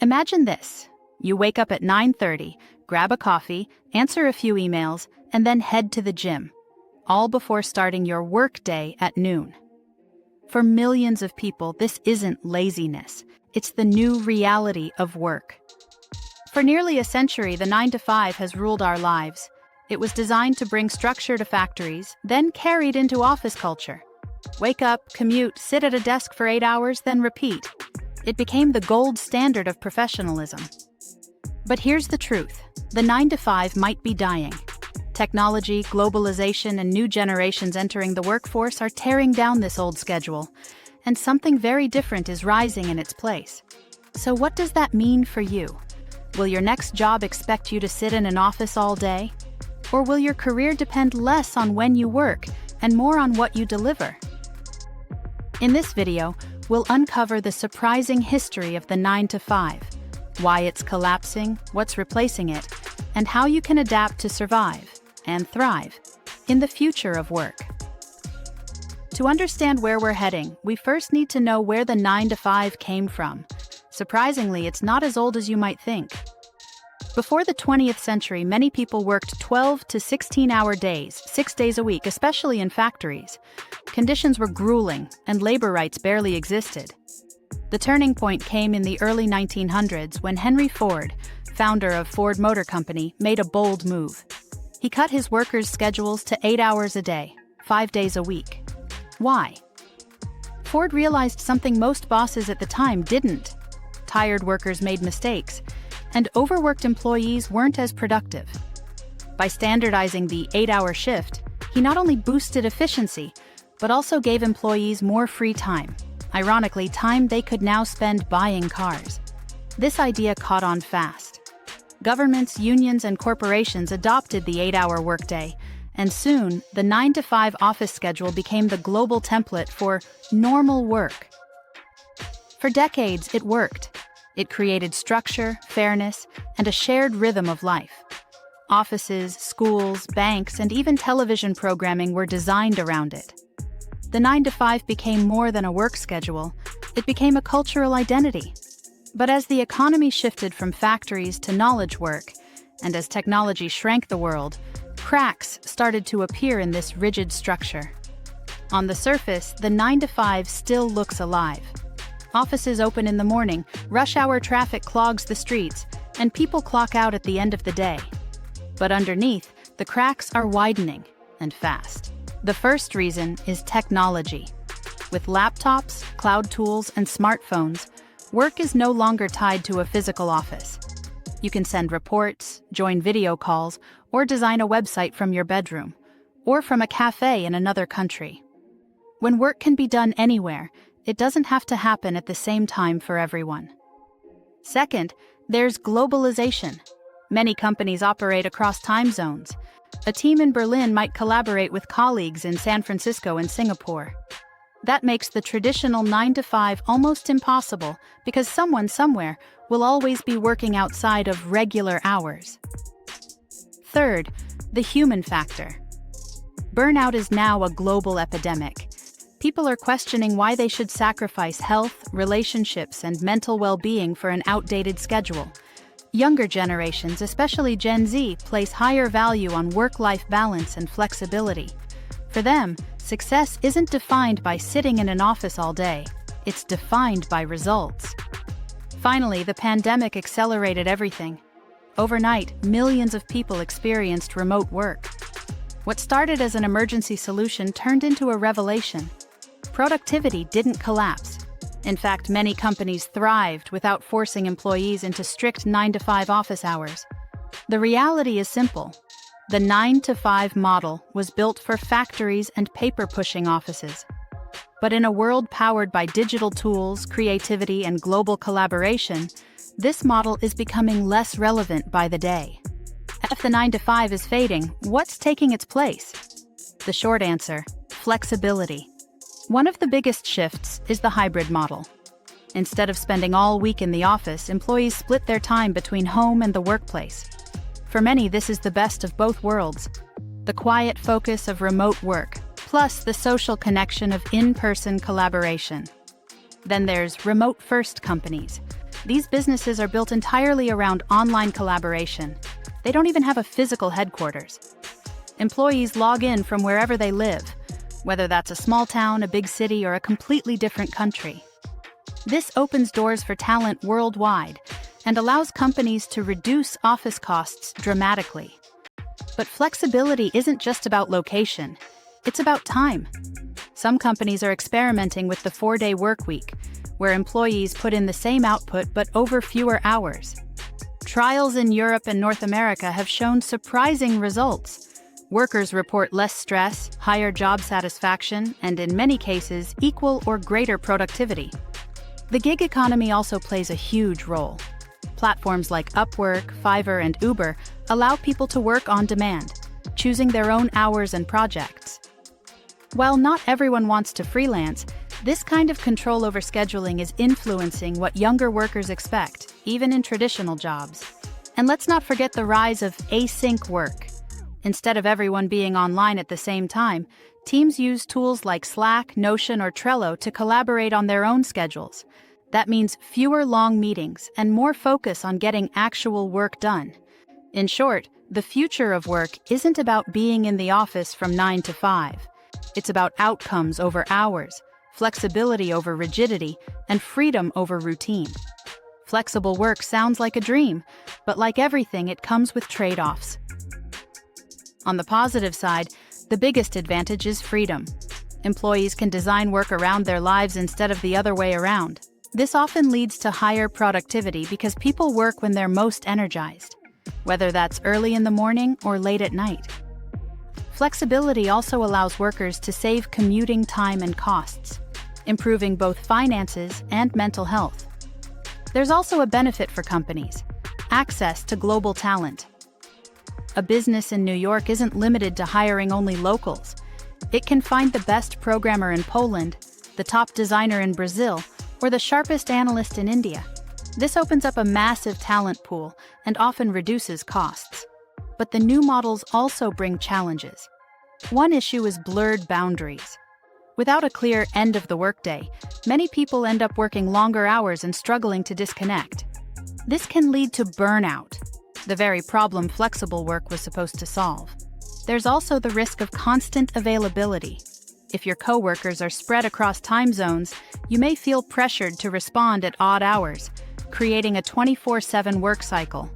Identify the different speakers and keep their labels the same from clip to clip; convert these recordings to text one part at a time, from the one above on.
Speaker 1: Imagine this. You wake up at 9:30, grab a coffee, answer a few emails, and then head to the gym, all before starting your workday at noon. For millions of people, this isn't laziness. It's the new reality of work. For nearly a century, the 9-to-5 has ruled our lives. It was designed to bring structure to factories, then carried into office culture. Wake up, commute, sit at a desk for 8 hours, then repeat. It became the gold standard of professionalism. But here's the truth. The 9-to-5 might be dying. Technology, globalization, and new generations entering the workforce are tearing down this old schedule, and something very different is rising in its place. So what does that mean for you? Will your next job expect you to sit in an office all day? Or will your career depend less on when you work and more on what you deliver? In this video, we'll uncover the surprising history of the 9-to-5, why it's collapsing, what's replacing it, and how you can adapt to survive and thrive in the future of work. To understand where we're heading, we first need to know where the 9-to-5 came from. Surprisingly, it's not as old as you might think. Before the 20th century, many people worked 12 to 16-hour days, 6 days a week, especially in factories. Conditions were grueling, and labor rights barely existed. The turning point came in the early 1900s when Henry Ford, founder of Ford Motor Company, made a bold move. He cut his workers' schedules to 8 hours a day, 5 days a week. Why? Ford realized something most bosses at the time didn't. Tired workers made mistakes, and overworked employees weren't as productive. By standardizing the 8-hour shift, he not only boosted efficiency, but also gave employees more free time. Ironically, time they could now spend buying cars. This idea caught on fast. Governments, unions, and corporations adopted the 8-hour workday, and soon, the 9-to-5 office schedule became the global template for normal work. For decades, it worked. It created structure, fairness, and a shared rhythm of life. Offices, schools, banks, and even television programming were designed around it. The 9-to-5 became more than a work schedule. It became a cultural identity. But as the economy shifted from factories to knowledge work, and as technology shrank the world, cracks started to appear in this rigid structure. On the surface, the 9-to-5 still looks alive. Offices open in the morning, rush hour traffic clogs the streets, and people clock out at the end of the day. But underneath, the cracks are widening, and fast. The first reason is technology. With laptops, cloud tools, and smartphones, work is no longer tied to a physical office. You can send reports, join video calls, or design a website from your bedroom, or from a cafe in another country. When work can be done anywhere, it doesn't have to happen at the same time for everyone. Second, there's globalization. Many companies operate across time zones. A team in Berlin might collaborate with colleagues in San Francisco and Singapore. That makes the traditional 9-to-5 almost impossible because someone somewhere will always be working outside of regular hours. Third, the human factor. Burnout is now a global epidemic. People are questioning why they should sacrifice health, relationships, and mental well-being for an outdated schedule. Younger generations, especially Gen Z, place higher value on work-life balance and flexibility. For them, success isn't defined by sitting in an office all day. It's defined by results. Finally, the pandemic accelerated everything. Overnight, millions of people experienced remote work. What started as an emergency solution turned into a revelation. Productivity didn't collapse. In fact, many companies thrived without forcing employees into strict 9-to-5 office hours. The reality is simple. The 9-to-5 model was built for factories and paper-pushing offices. But in a world powered by digital tools, creativity, and global collaboration, this model is becoming less relevant by the day. If the 9-to-5 is fading, what's taking its place? The short answer: flexibility. One of the biggest shifts is the hybrid model. Instead of spending all week in the office, employees split their time between home and the workplace. For many, this is the best of both worlds. The quiet focus of remote work, plus the social connection of in-person collaboration. Then there's remote-first companies. These businesses are built entirely around online collaboration. They don't even have a physical headquarters. Employees log in from wherever they live, whether that's a small town, a big city, or a completely different country. This opens doors for talent worldwide and allows companies to reduce office costs dramatically. But flexibility isn't just about location, it's about time. Some companies are experimenting with the 4-day workweek, where employees put in the same output but over fewer hours. Trials in Europe and North America have shown surprising results. Workers report less stress, higher job satisfaction, and in many cases, equal or greater productivity. The gig economy also plays a huge role. Platforms like Upwork, Fiverr, and Uber allow people to work on demand, choosing their own hours and projects. While not everyone wants to freelance, this kind of control over scheduling is influencing what younger workers expect, even in traditional jobs. And let's not forget the rise of async work. Instead of everyone being online at the same time, teams use tools like Slack, Notion, or Trello to collaborate on their own schedules. That means fewer long meetings and more focus on getting actual work done. In short, the future of work isn't about being in the office from 9 to 5. It's about outcomes over hours, flexibility over rigidity, and freedom over routine. Flexible work sounds like a dream, but like everything, it comes with trade-offs. On the positive side, the biggest advantage is freedom. Employees can design work around their lives instead of the other way around. This often leads to higher productivity because people work when they're most energized, whether that's early in the morning or late at night. Flexibility also allows workers to save commuting time and costs, improving both finances and mental health. There's also a benefit for companies: access to global talent. A business in New York isn't limited to hiring only locals. It can find the best programmer in Poland, the top designer in Brazil, or the sharpest analyst in India. This opens up a massive talent pool and often reduces costs. But the new models also bring challenges. One issue is blurred boundaries. Without a clear end of the workday, many people end up working longer hours and struggling to disconnect. This can lead to burnout, the very problem flexible work was supposed to solve. There's also the risk of constant availability. If your coworkers are spread across time zones, you may feel pressured to respond at odd hours, creating a 24/7 work cycle.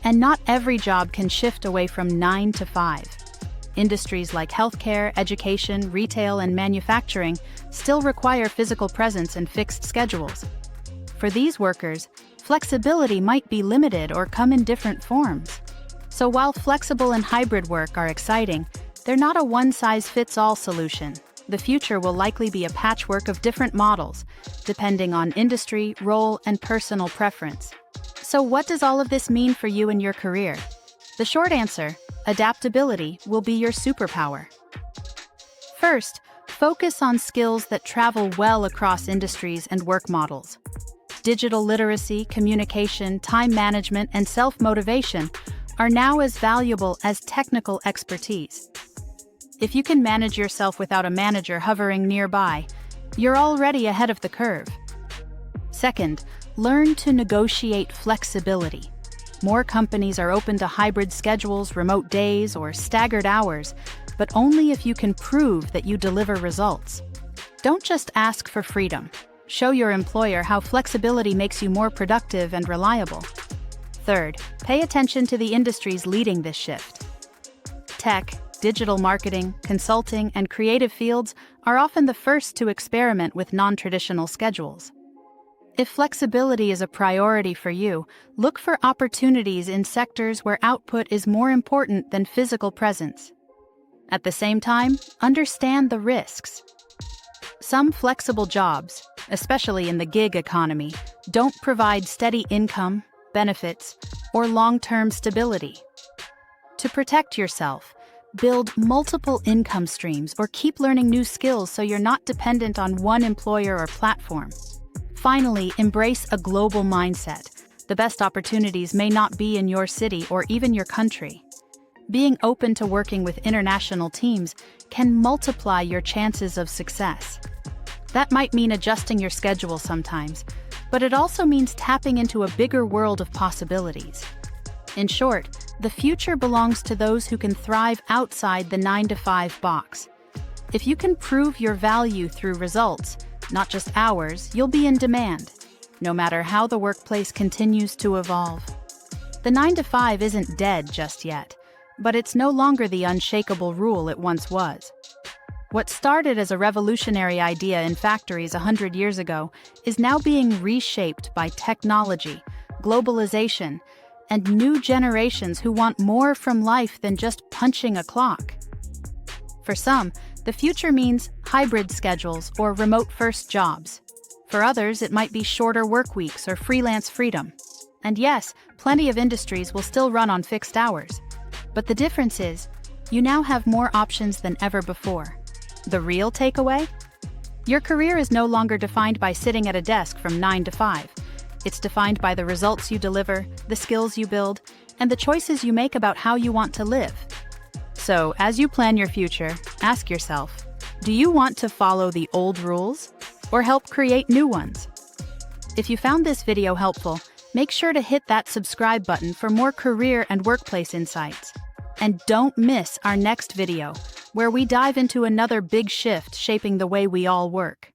Speaker 1: And not every job can shift away from 9 to 5. Industries like healthcare, education, retail, and manufacturing still require physical presence and fixed schedules. For these workers, flexibility might be limited or come in different forms. So while flexible and hybrid work are exciting, they're not a one-size-fits-all solution. The future will likely be a patchwork of different models, depending on industry, role, and personal preference. So what does all of this mean for you and your career? The short answer: adaptability will be your superpower. First, focus on skills that travel well across industries and work models. Digital literacy, communication, time management, and self-motivation are now as valuable as technical expertise. If you can manage yourself without a manager hovering nearby, you're already ahead of the curve. Second, learn to negotiate flexibility. More companies are open to hybrid schedules, remote days, or staggered hours, but only if you can prove that you deliver results. Don't just ask for freedom. Show your employer how flexibility makes you more productive and reliable. Third, pay attention to the industries leading this shift. Tech, digital marketing, consulting, and creative fields are often the first to experiment with non-traditional schedules. If flexibility is a priority for you, look for opportunities in sectors where output is more important than physical presence. At the same time, understand the risks. Some flexible jobs, especially in the gig economy, don't provide steady income, benefits, or long-term stability. To protect yourself, build multiple income streams or keep learning new skills so you're not dependent on one employer or platform. Finally, embrace a global mindset. The best opportunities may not be in your city or even your country. Being open to working with international teams can multiply your chances of success. That might mean adjusting your schedule sometimes, but it also means tapping into a bigger world of possibilities. In short, the future belongs to those who can thrive outside the 9-to-5 box. If you can prove your value through results, not just hours, you'll be in demand, no matter how the workplace continues to evolve. The 9-to-5 isn't dead just yet, but it's no longer the unshakable rule it once was. What started as a revolutionary idea in factories 100 years ago is now being reshaped by technology, globalization, and new generations who want more from life than just punching a clock. For some, the future means hybrid schedules or remote-first jobs. For others, it might be shorter work weeks or freelance freedom. And yes, plenty of industries will still run on fixed hours. But the difference is, you now have more options than ever before. The real takeaway? Your career is no longer defined by sitting at a desk from 9 to 5. It's defined by the results you deliver, the skills you build, and the choices you make about how you want to live. So, as you plan your future, ask yourself, do you want to follow the old rules or help create new ones? If you found this video helpful, make sure to hit that subscribe button for more career and workplace insights. And don't miss our next video, where we dive into another big shift shaping the way we all work.